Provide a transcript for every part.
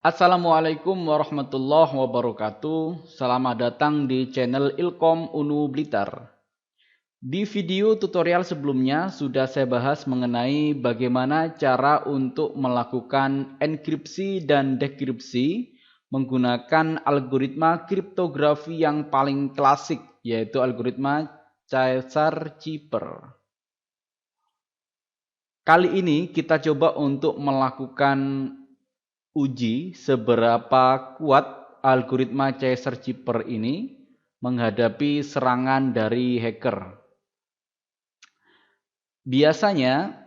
Assalamualaikum warahmatullahi wabarakatuh. Selamat datang di channel Ilkom Unu Blitar. Di video tutorial sebelumnya sudah saya bahas mengenai bagaimana cara untuk melakukan enkripsi dan dekripsi menggunakan algoritma kriptografi yang paling klasik, yaitu algoritma Caesar-Cipher. Kali ini kita coba untuk melakukan uji seberapa kuat algoritma Caesar-Cipher ini menghadapi serangan dari hacker. Biasanya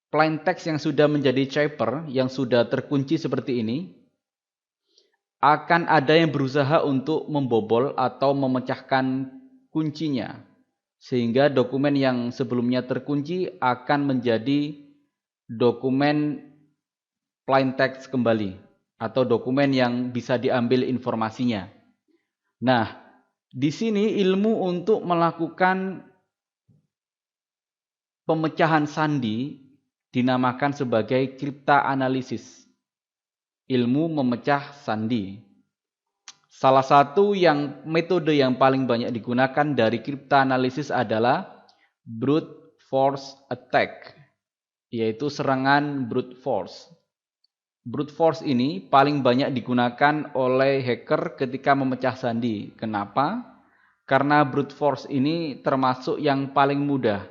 plain text yang sudah menjadi cipher, yang sudah terkunci seperti ini, akan ada yang berusaha untuk membobol atau memecahkan kuncinya, sehingga dokumen yang sebelumnya terkunci akan menjadi dokumen plain text kembali, atau dokumen yang bisa diambil informasinya. Nah, di sini ilmu untuk melakukan pemecahan sandi dinamakan sebagai kripta-analisis. Ilmu memecah sandi. Salah satu metode yang paling banyak digunakan dari kripta-analisis adalah brute force attack, yaitu serangan brute force. Brute force ini paling banyak digunakan oleh hacker ketika memecah sandi. Kenapa? Karena brute force ini termasuk yang paling mudah.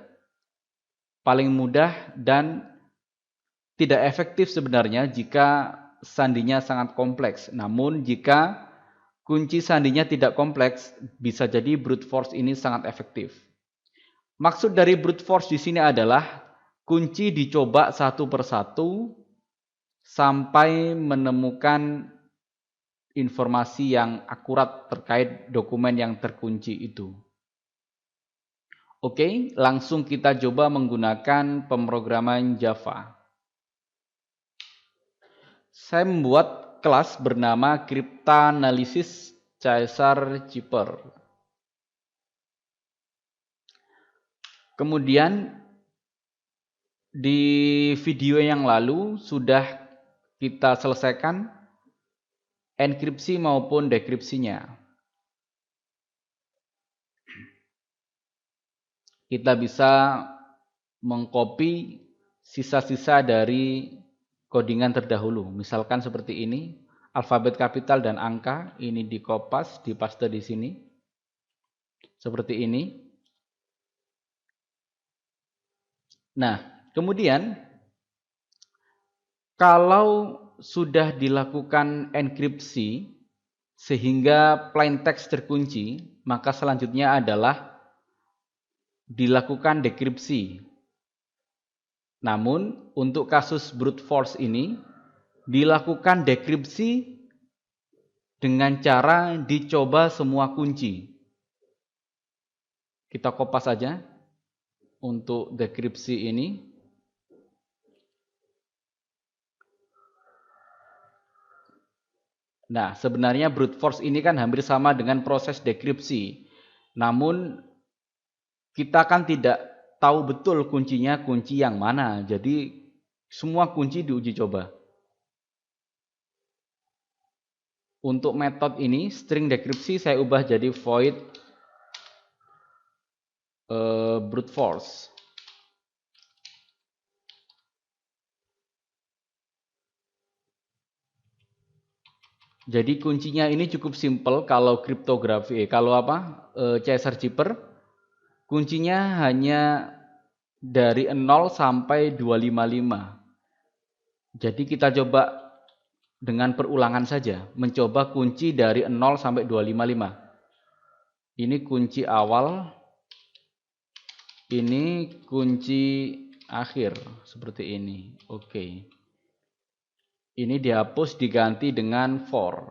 Paling mudah dan tidak efektif sebenarnya jika sandinya sangat kompleks. Namun jika kunci sandinya tidak kompleks, bisa jadi brute force ini sangat efektif. Maksud dari brute force di sini adalah kunci dicoba satu persatu sampai menemukan informasi yang akurat terkait dokumen yang terkunci itu. Oke, langsung kita coba menggunakan pemrograman Java. Saya membuat kelas bernama Cryptanalysis Caesar-Cipher. Kemudian di video yang lalu sudah kita selesaikan enkripsi maupun dekripsinya. Kita bisa mengcopy sisa-sisa dari codingan terdahulu. Misalkan seperti ini, alfabet kapital dan angka, ini dikopas, dipaste di sini. Seperti ini. Nah, kemudian kalau sudah dilakukan enkripsi sehingga plain text terkunci, maka selanjutnya adalah dilakukan dekripsi. Namun untuk kasus brute force ini dilakukan dekripsi dengan cara dicoba semua kunci. Kita kopas saja untuk dekripsi ini. Nah, sebenarnya brute force ini kan hampir sama dengan proses dekripsi. Namun kita kan tidak tahu betul kuncinya kunci yang mana. Jadi semua kunci diuji coba. Untuk metode ini string dekripsi saya ubah jadi void brute force. Jadi kuncinya ini cukup simple kalau kriptografi. Kalau Caesar-Cipher kuncinya hanya dari 0 sampai 255. Jadi kita coba dengan perulangan saja, mencoba kunci dari 0 sampai 255. Ini kunci awal, ini kunci akhir, seperti ini. Oke. Ini dihapus diganti dengan for.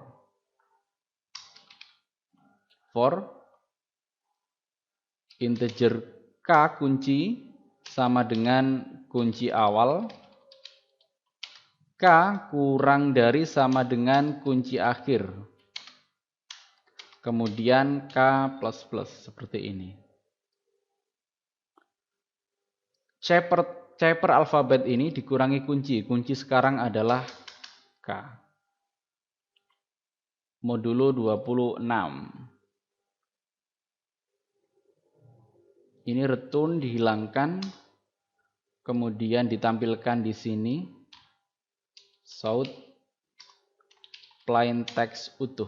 For integer k kunci sama dengan kunci awal, k kurang dari sama dengan kunci akhir, kemudian k plus plus seperti ini. Cipher alfabet ini dikurangi kunci. Kunci sekarang adalah k. Modulo 26. Ini return dihilangkan, kemudian ditampilkan di sini shout plain text utuh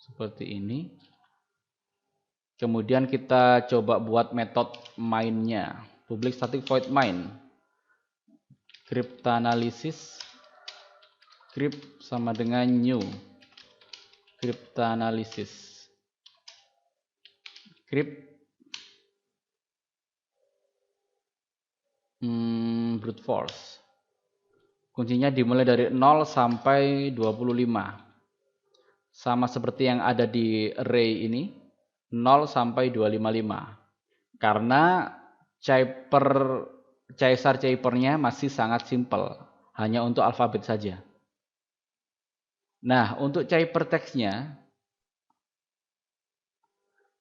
seperti ini. Kemudian kita coba buat metode main-nya, public static void main, cryptanalysis, crypt sama dengan new cryptanalysis, crypt brute force. Kuncinya dimulai dari 0 sampai 25. Sama seperti yang ada di array ini, 0 sampai 255. Karena caesar ciphernya masih sangat simpel, hanya untuk alfabet saja. Nah, untuk ciphertext-nya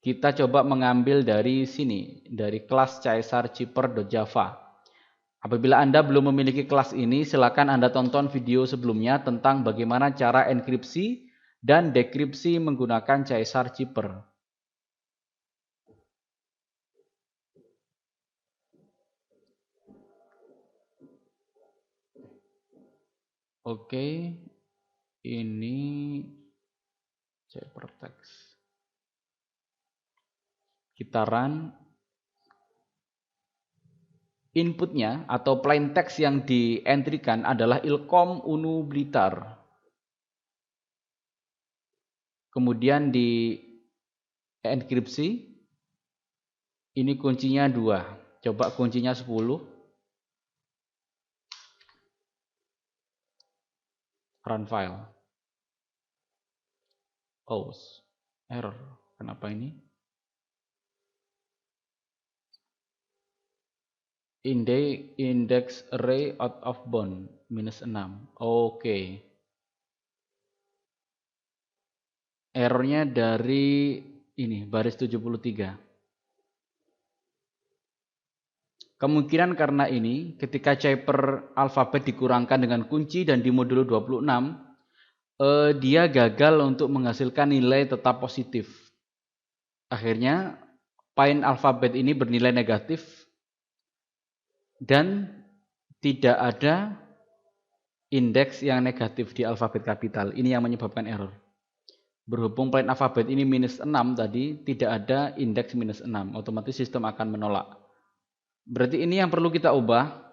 kita coba mengambil dari sini, dari kelas caesar cipher.java. Apabila Anda belum memiliki kelas ini, silakan Anda tonton video sebelumnya tentang bagaimana cara enkripsi dan dekripsi menggunakan caesar cipher. Oke, ini ciphertext. Kita run. Inputnya atau plain text yang dientrikan adalah ilkom unu blitar. Kemudian di enkripsi, ini kuncinya 2. Coba kuncinya 10. Run file. Oh, error. Kenapa ini? Index array out of bound -6. Oke. Errornya dari ini baris 73. Kemungkinan karena ini ketika cipher alfabet dikurangkan dengan kunci dan di modulo 26 dia gagal untuk menghasilkan nilai tetap positif. Akhirnya pain alfabet ini bernilai negatif dan tidak ada indeks yang negatif di alfabet kapital. Ini yang menyebabkan error. Berhubung plain alfabet ini -6 tadi, tidak ada indeks -6. Otomatis sistem akan menolak. Berarti ini yang perlu kita ubah.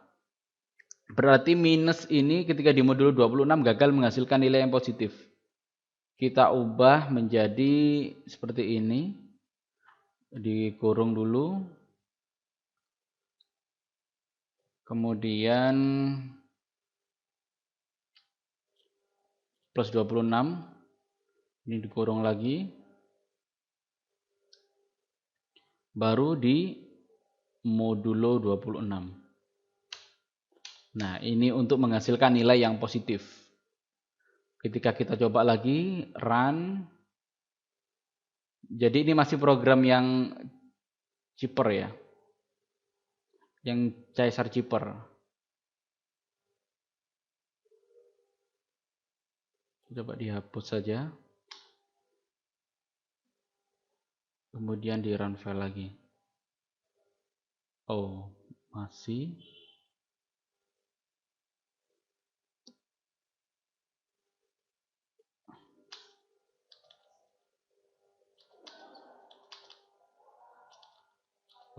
Berarti minus ini ketika di modulo 26 gagal menghasilkan nilai yang positif. Kita ubah menjadi seperti ini. Dikurung dulu. Kemudian plus 26. Ini dikurung lagi. Baru di modulo 26. Nah, ini untuk menghasilkan nilai yang positif. Ketika kita coba lagi, run. Jadi ini masih program yang cipher ya. Yang caesar cipher. Coba dihapus saja. Kemudian di run file lagi. Oh, masih.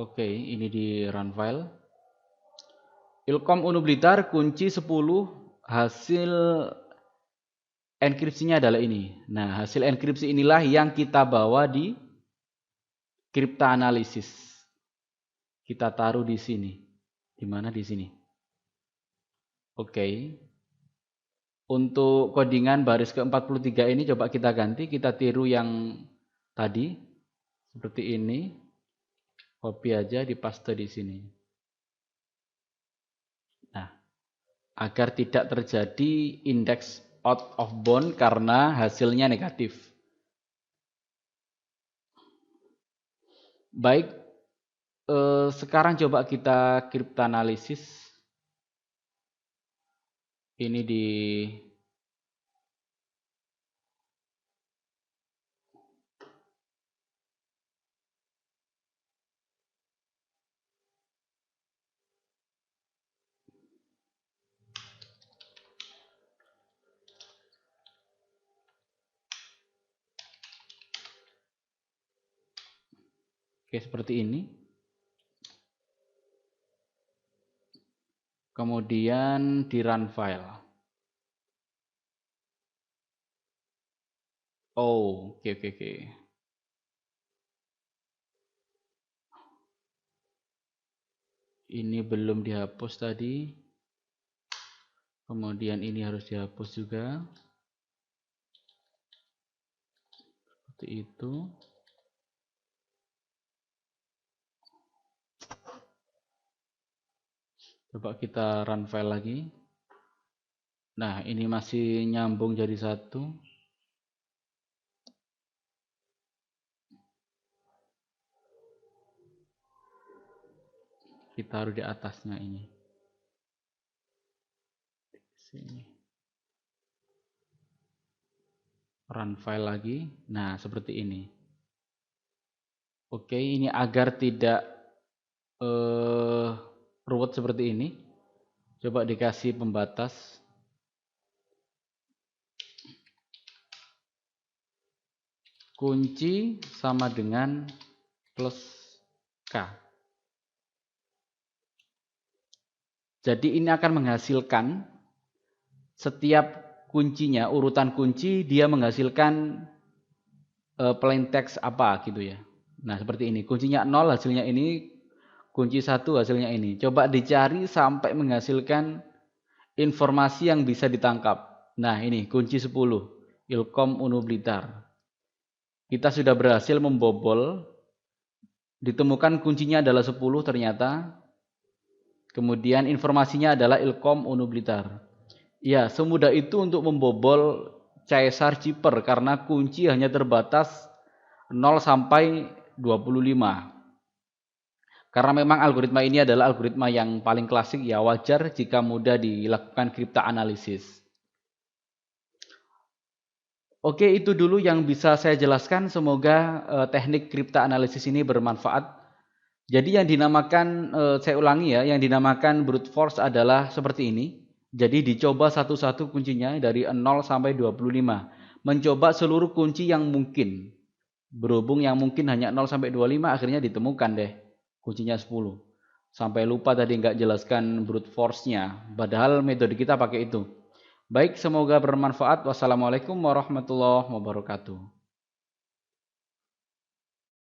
Oke, ini di run file. Ilkom unu blitar kunci 10, hasil enkripsinya adalah ini. Nah, hasil enkripsi inilah yang kita bawa di cryptanalysis. Kita taruh di sini. Di mana di sini? Oke. Untuk codingan baris ke-43 ini coba kita ganti, kita tiru yang tadi seperti ini. Copy aja, dipaste di sini. Nah, agar tidak terjadi indeks out of bound karena hasilnya negatif. Baik, sekarang coba kita cryptanalysis. Ini di Oke, seperti ini. Kemudian di run file. Oh, oke. Ini belum dihapus tadi. Kemudian ini harus dihapus juga. Seperti itu. Coba kita run file lagi. Nah, ini masih nyambung jadi satu. Kita taruh di atasnya ini. Sini. Run file lagi. Nah, seperti ini. Oke, ini agar tidak ruwet seperti ini. Coba dikasih pembatas. Kunci sama dengan plus K. Jadi ini akan menghasilkan setiap kuncinya, urutan kunci dia menghasilkan plain text apa gitu ya. Nah, seperti ini. Kuncinya 0 hasilnya ini, kunci 1 hasilnya ini. Coba dicari sampai menghasilkan informasi yang bisa ditangkap. Nah, ini kunci 10. Ilkom Unu Blitar. Kita sudah berhasil membobol. Ditemukan kuncinya adalah 10 ternyata. Kemudian informasinya adalah Ilkom Unu Blitar. Ya, semudah itu untuk membobol Caesar Ciper karena kunci hanya terbatas 0 sampai 25. Karena memang algoritma ini adalah algoritma yang paling klasik, ya wajar jika mudah dilakukan kripta analisis. Oke, itu dulu yang bisa saya jelaskan. Semoga teknik kripta analisis ini bermanfaat. Jadi yang dinamakan, saya ulangi ya, yang dinamakan brute force adalah seperti ini. Jadi dicoba satu-satu kuncinya dari 0 sampai 25. Mencoba seluruh kunci yang mungkin. Berhubung yang mungkin hanya 0 sampai 25, akhirnya ditemukan deh kuncinya 10. Sampai lupa tadi nggak jelaskan brute force-nya. Padahal metode kita pakai itu. Baik, semoga bermanfaat. Wassalamualaikum warahmatullahi wabarakatuh.